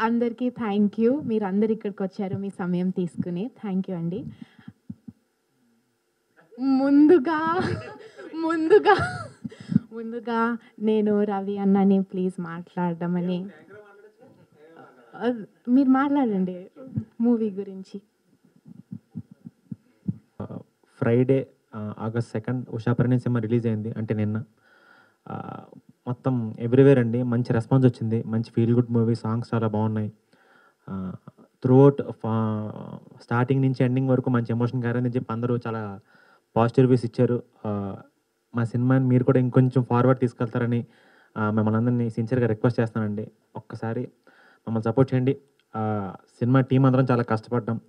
అందరికీ thank you. మీరందరూ ఇక్కడికి వచ్చారు మీ సమయం తీసుకుని. థ్యాంక్ యూ అండి. ముందుగా ముందుగా ముందుగా నేను రవి అన్నని ప్లీజ్ మాట్లాడమని. మీరు మాట్లాడండి మూవీ గురించి. Friday August 2 Usha Parinayam cinema release అయింది. అంటే నిన్న మొత్తం ఎవ్రీవేర్ అండి మంచి రెస్పాన్స్ వచ్చింది. మంచి ఫీల్ గుడ్ మూవీ. సాంగ్స్ చాలా బాగున్నాయి. త్రూఅవుట్ స్టార్టింగ్ నుంచి ఎండింగ్ వరకు మంచి ఎమోషన్ క్యారీ చెప్పి అందరూ చాలా పాజిటివ్ రివ్యూస్ ఇచ్చారు. మా సినిమాని మీరు కూడా ఇంకొంచెం ఫార్వర్డ్ తీసుకెళ్తారని మిమ్మల్ని అందరినీ సిన్సియర్గా రిక్వెస్ట్ చేస్తానండి. ఒక్కసారి మమ్మల్ని సపోర్ట్ చేయండి. సినిమా టీం అందరం చాలా కష్టపడ్డాం.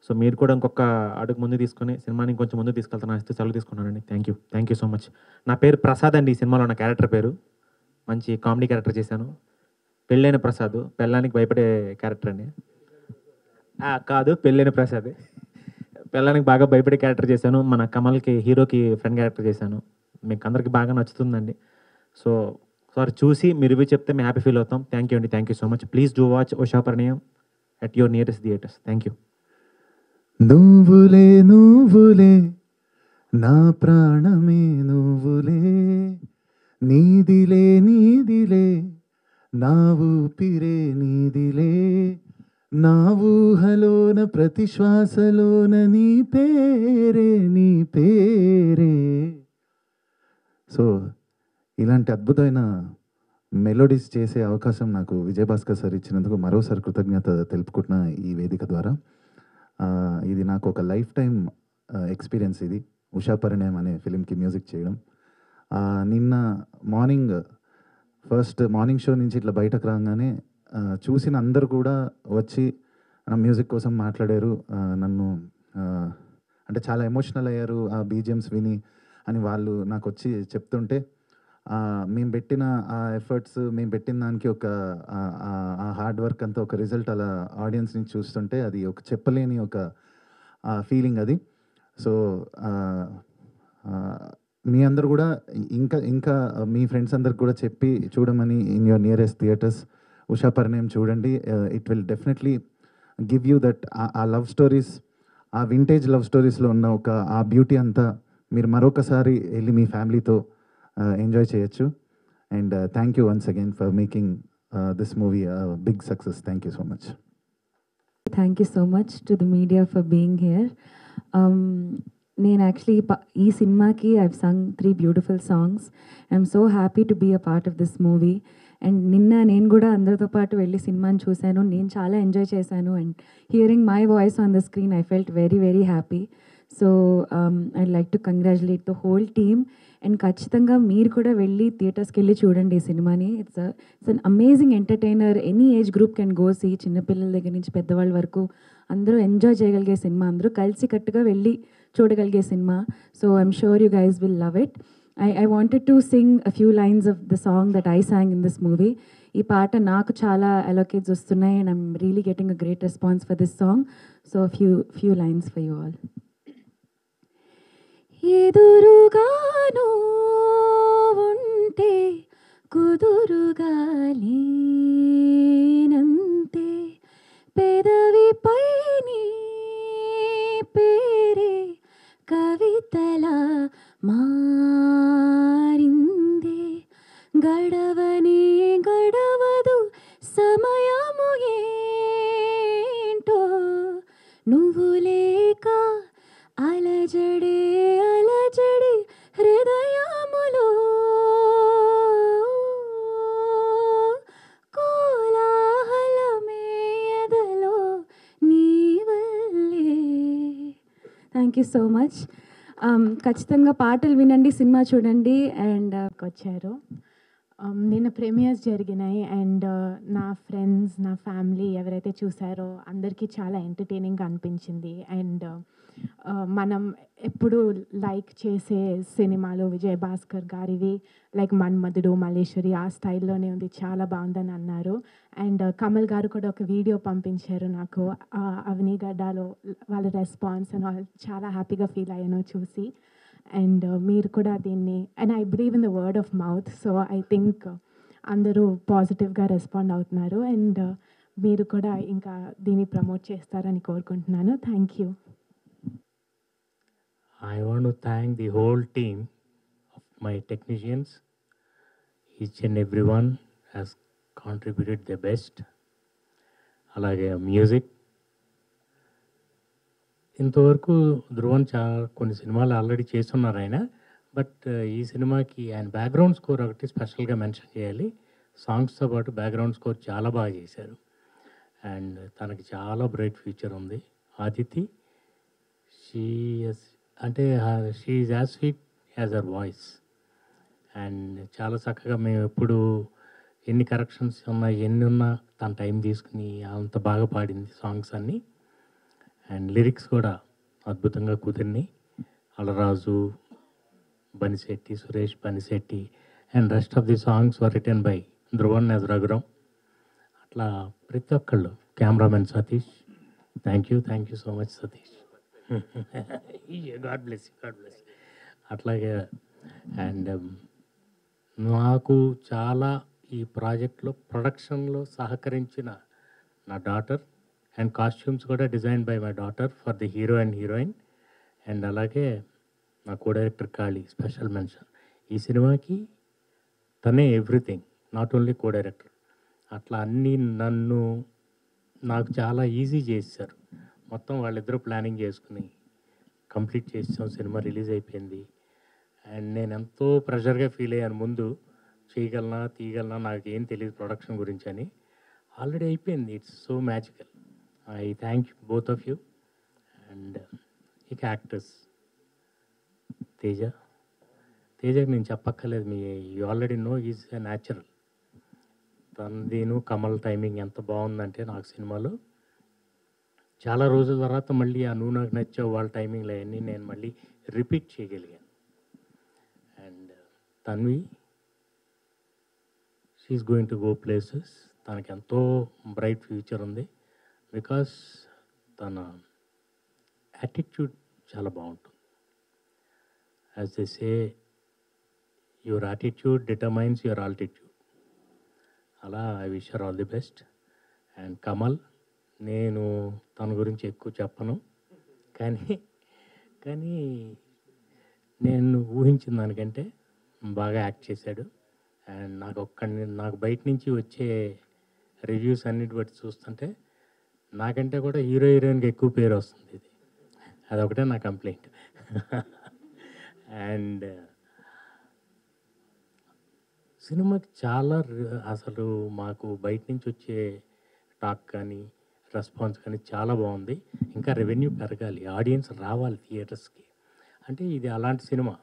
సో మీరు కూడా ఇంకొక అడుగు ముందు తీసుకొని సినిమాని ఇంకొంచెం ముందు తీసుకెళ్తాను ఇస్తూ సెలవు తీసుకున్నానండి. Thank you so much. నా పేరు ప్రసాద్ అండి. ఈ సినిమాలో నా క్యారెక్టర్ పేరు. మంచి కామెడీ క్యారెక్టర్ చేశాను. పెళ్ళైన ప్రసాద్, పెళ్ళానికి భయపడే క్యారెక్టర్ అండి. కాదు, పెళ్ళైన ప్రసాద్. పెళ్ళానికి బాగా భయపడే క్యారెక్టర్ చేశాను. మన కమల్కి హీరోకి ఫ్రెండ్ క్యారెక్టర్ చేశాను. మీకు అందరికీ బాగా నచ్చుతుందండి. సో సారీ చూసి మీరు రివ్యూ చెప్తే మేము హ్యాపీ ఫీల్ అవుతాం. థ్యాంక్ యూ అండి. Thank you so much. Please do watch Usha Parinayam at your nearest theatres. Thank you. నువ్వులే నువ్వులే నా ప్రాణమే నువ్వులే, నీదిలే నీదిలే నా ఊపిరే నీదిలే, నా ఊహలోన ప్రతి శ్వాసలోన నీ పేరే నీ పేరే. సో ఇలాంటి అద్భుతమైన మెలోడీస్ చేసే అవకాశం నాకు విజయభాస్కర్ సార్ ఇచ్చినందుకు మరోసారి కృతజ్ఞత తెలుపుకుంటున్నా ఈ వేదిక ద్వారా. ఇది నాకు ఒక లైఫ్ టైం ఎక్స్పీరియన్స్. ఇది ఉషాపరిణయం అనే ఫిలింకి మ్యూజిక్ చేయడం. నిన్న ఫస్ట్ మార్నింగ్ షో నుంచి ఇట్లా బయటకు రాగానే చూసిన అందరు కూడా వచ్చి నా మ్యూజిక్ కోసం మాట్లాడారు. నన్ను అంటే చాలా ఎమోషనల్ అయ్యారు ఆ బీజిఎమ్స్ విని అని వాళ్ళు నాకు వచ్చి చెప్తుంటే, మేము పెట్టిన ఆ ఎఫర్ట్స్, మేము పెట్టిన దానికి ఒక ఆ హార్డ్ వర్క్ అంతా ఒక రిజల్ట్ అలా ఆడియన్స్ని చూస్తుంటే అది ఒక చెప్పలేని ఒక ఫీలింగ్ అది. సో మీ అందరు కూడా ఇంకా మీ ఫ్రెండ్స్ అందరికి కూడా చెప్పి చూడమని in your nearest theatres Usha Parinayam చూడండి. It will definitely give you that ఆ లవ్ స్టోరీస్, ఆ వింటేజ్ లవ్ స్టోరీస్లో ఉన్న ఒక ఆ బ్యూటీ అంతా మీరు మరొకసారి వెళ్ళి మీ ఫ్యామిలీతో ఎంజాయ్ చేయొచ్చు. And thank you once again for making this movie big success. Thank you so much. Thank you so much to the media for being here. నేను యాక్చువల్లీ ఈ సినిమాకి I've sung 3 beautiful songs. I'm so happy to be a part of this movie. And నిన్న నేను కూడా అందరితో పాటు వెళ్ళి సినిమాని చూశాను. నేను చాలా ఎంజాయ్ చేశాను. And hearing my voice on the screen I felt very very happy. So I'd like to congratulate the whole team. And ఖచ్చితంగా మీరు కూడా వెళ్ళి థియేటర్స్కి వెళ్ళి చూడండి ఈ సినిమాని. It's an amazing entertainer. Any age group can go see. చిన్నపిల్లల దగ్గర నుంచి పెద్దవాళ్ళ వరకు అందరూ ఎంజాయ్ చేయగలిగే సినిమా. అందరూ కలిసి కట్టుగా వెళ్ళి చూడగలిగే cinema. So I'm sure you guys will love it. I wanted to sing a few lines of the song that I sang in this movie. ఈ పాట నాకు చాలా allocates వస్తున్నాయి and I'm really getting a great response for this song. So a few lines for you all. ఎదురుగాను ఉంటే కుదురుగా లేనంతే, పెదవిపై నీ పేరే కవితలా మారిందే, గడవని గడవదు సమయము ఏంటో, నువ్వు లేక అలజడే అలజడి హృదయములో, కోలాహలమే ఎదలో నీ వల్లే. Thank you so much. ఖచ్చితంగా పాటలు వినండి, సినిమా చూడండి. అండ్ వచ్చారు. నిన్న ప్రీమియర్స్ జరిగినాయి అండ్ నా ఫ్రెండ్స్, నా ఫ్యామిలీ ఎవరైతే చూసారో అందరికీ చాలా ఎంటర్టైనింగ్గా అనిపించింది. అండ్ మనం ఎప్పుడు లైక్ చేసే సినిమాలు విజయభాస్కర్ గారివి లైక్ మన్మధుడు, మల్లేశ్వరి ఆ స్టైల్లోనే ఉంది, చాలా బాగుందని అన్నారు. అండ్ కమల్ గారు కూడా ఒక వీడియో పంపించారు నాకు అవనీగడ్డలో వాళ్ళ రెస్పాన్స్ అండ్ చాలా హ్యాపీగా ఫీల్ అయ్యాను చూసి. అండ్ మీరు కూడా దీన్ని and I believe in the word of mouth. So I think అందరూ పాజిటివ్గా రెస్పాండ్ అవుతున్నారు. అండ్ మీరు కూడా ఇంకా దీన్ని ప్రమోట్ చేస్తారని కోరుకుంటున్నాను. Thank you. I want to thank the whole team of my technicians. Each and everyone has contributed their best. అలాగే మ్యూజిక్ ఇంతవరకు ధ్రువన్ కొన్ని సినిమాలు ఆల్రెడీ చేస్తున్నారు ఆయన. బట్ ఈ సినిమాకి ఆయన బ్యాక్గ్రౌండ్ స్కోర్ ఒకటి స్పెషల్గా మెన్షన్ చేయాలి. సాంగ్స్తో పాటు బ్యాక్గ్రౌండ్ స్కోర్ చాలా బాగా చేశారు. అండ్ తనకి చాలా బ్రైట్ ఫ్యూచర్ ఉంది. Aditi she is as sweet as our voice. And చాలా చక్కగా మేము ఎప్పుడు ఎన్ని కరెక్షన్స్ ఉన్నా ఎన్ని ఉన్నా తన టైం తీసుకుని అంత బాగా పాడింది సాంగ్స్ అన్నీ. అండ్ లిరిక్స్ కూడా అద్భుతంగా కుదిరినాయి. Alaraju, Banishetti, Suresh Banishetti and rest of the songs were written by Dhruvan as Raghuram. అట్లా ప్రతి ఒక్కళ్ళు, cameraman Satish, thank you so much Satish. God bless అట్లాగే. అండ్ నాకు చాలా ఈ ప్రాజెక్ట్లో ప్రొడక్షన్లో సహకరించిన నా డాటర్ అండ్ కాస్ట్యూమ్స్ కూడా design by my daughter for the hero and heroine. And అలాగే నా co director Kali, special mention. ఈ సినిమాకి తనే everything, not only co director. అట్లా అన్నీ నాకు చాలా ఈజీ చేశారు. మొత్తం వాళ్ళిద్దరూ ప్లానింగ్ చేసుకుని కంప్లీట్ చేసాం. సినిమా రిలీజ్ అయిపోయింది. అండ్ నేను ఎంతో ప్రెషర్గా ఫీల్ అయ్యాను. ముందు తీయగలనా నాకేం తెలియదు ప్రొడక్షన్ గురించి అని. ఆల్రెడీ అయిపోయింది. It's so magical. I thank you both of you. And ఇక యాక్టర్స్ తేజకి నేను చెప్పక్కర్లేదు. You already know is a natural. తనదీను కమల్ టైమింగ్ ఎంత బాగుందంటే నాకు సినిమాలో చాలా రోజుల తర్వాత మళ్ళీ ఆ నువ్వు నాకు నచ్చావు వాళ్ళ టైమింగ్లో అవన్నీ నేను మళ్ళీ రిపీట్ చేయగలిగాను. And Tanvi, she's going to go places. తనకి ఎంతో బ్రైట్ ఫ్యూచర్ ఉంది. బికాస్ తన యాటిట్యూడ్ చాలా బాగుంటుంది. As they say, your attitude determines your altitude. అలా I wish her all the best. And Kamal, నేను తన గురించి ఎక్కువ చెప్పను, కానీ నేను ఊహించిన దానికంటే బాగా యాక్ట్ చేశాడు. అండ్ నాకు బయట నుంచి వచ్చే రివ్యూస్ అన్నిటి బట్టి చూస్తుంటే నాకంటే కూడా హీరోయిన్కి ఎక్కువ పేరు వస్తుంది. ఇది అదొకటే నా కంప్లైంట్. అండ్ సినిమాకి చాలా అసలు మాకు బయట నుంచి వచ్చే టాక్ కానీ రెస్పాన్స్ కానీ చాలా బాగుంది. ఇంకా రెవెన్యూ పెరగాలి, ఆడియన్స్ రావాలి థియేటర్స్కి. అంటే ఇది అలాంటి సినిమా.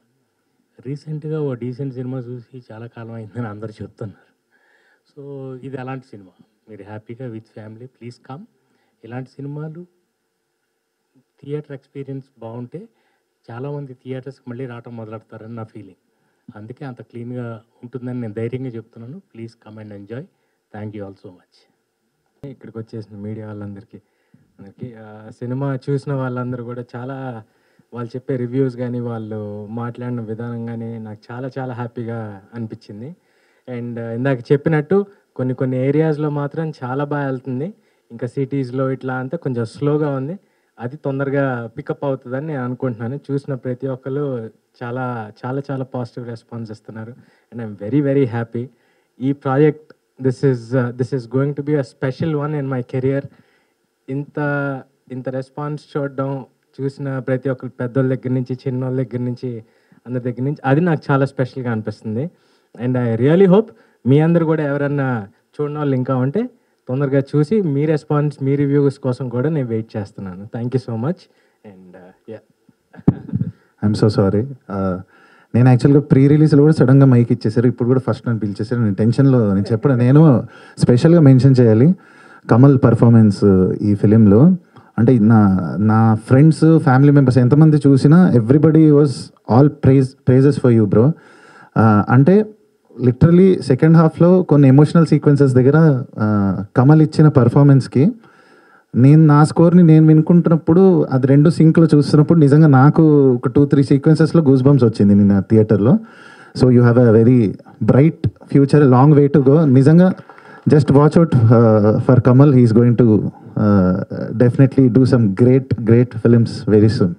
రీసెంట్గా ఓ డీసెంట్ సినిమా చూసి చాలా కాలం అయిందని అందరూ చెప్తున్నారు. సో ఇది అలాంటి సినిమా. మీరు హ్యాపీగా విత్ ఫ్యామిలీ ప్లీజ్ కమ్. ఇలాంటి సినిమాలు థియేటర్ ఎక్స్పీరియన్స్ బాగుంటే చాలామంది థియేటర్స్కి మళ్ళీ రావటం మొదలెడతారని నా ఫీలింగ్. అందుకే అంత క్లీన్గా ఉంటుందని నేను ధైర్యంగా చెప్తున్నాను. Please come and enjoy. Thank you all so much. ఇక్కడికి వచ్చేసిన మీడియా వాళ్ళందరికీ సినిమా చూసిన వాళ్ళందరూ కూడా వాళ్ళు చెప్పే రివ్యూస్ కానీ వాళ్ళు మాట్లాడిన విధానం కానీ నాకు చాలా హ్యాపీగా అనిపించింది. అండ్ ఇందాక చెప్పినట్టు కొన్ని ఏరియాస్లో మాత్రం చాలా బాగా వెళ్తుంది. ఇంకా సిటీస్లో ఇట్లా అంతా కొంచెం స్లోగా ఉంది. అది తొందరగా పికప్ అవుతుందని నేను అనుకుంటున్నాను. చూసిన ప్రతి ఒక్కరు చాలా పాజిటివ్ రెస్పాన్స్ ఇస్తున్నారు. And I'm very happy. ఈ project this is going to be a special one in my career. ఇంత రెస్పాన్స్ చూసిన ప్రతి ఒక్కరు, పెద్దోళ్ళ దగ్గర నుంచి చిన్నోళ్ళ దగ్గర నుంచి అందరి దగ్గర నుంచి, అది నాకు చాలా స్పెషల్గా అనిపిస్తుంది. అండ్ ఐ రియలీ హోప్ మీ అందరు కూడా ఎవరన్నా చూడని వాళ్ళు ఇంకా ఉంటే తొందరగా చూసి మీ రెస్పాన్స్, మీ రివ్యూస్ కోసం కూడా నేను వెయిట్ చేస్తున్నాను. Thank you so much. And I'm so sorry. నేను యాక్చువల్గా ప్రీ రిలీజ్లో కూడా సడన్గా మైక్ ఇచ్చేసారు. ఇప్పుడు కూడా ఫస్ట్ నన్ను పిలిచేసారు. నేను టెన్షన్లో నేను స్పెషల్గా మెన్షన్ చేయాలి కమల్ పర్ఫార్మెన్స్ ఈ ఫిలింలో. అంటే నా ఫ్రెండ్స్, ఫ్యామిలీ మెంబర్స్ ఎంతమంది చూసినా everybody was all praises for you bro. అంటే లిటరలీ సెకండ్ హాఫ్లో కొన్ని ఎమోషనల్ సీక్వెన్సెస్ దగ్గర కమల్ ఇచ్చిన పర్ఫార్మెన్స్కి నా స్కోర్ని నేను వినుకుంటున్నప్పుడు అది రెండు సింక్లో చూస్తున్నప్పుడు నిజంగా నాకు ఒక 2-3 సీక్వెన్సెస్లో గూస్ బంప్స్ వచ్చింది నిన్న థియేటర్లో. So you have a very bright future, long way to go. నిజంగా just watch out for Kamal. He's going to definitely do some great films very soon.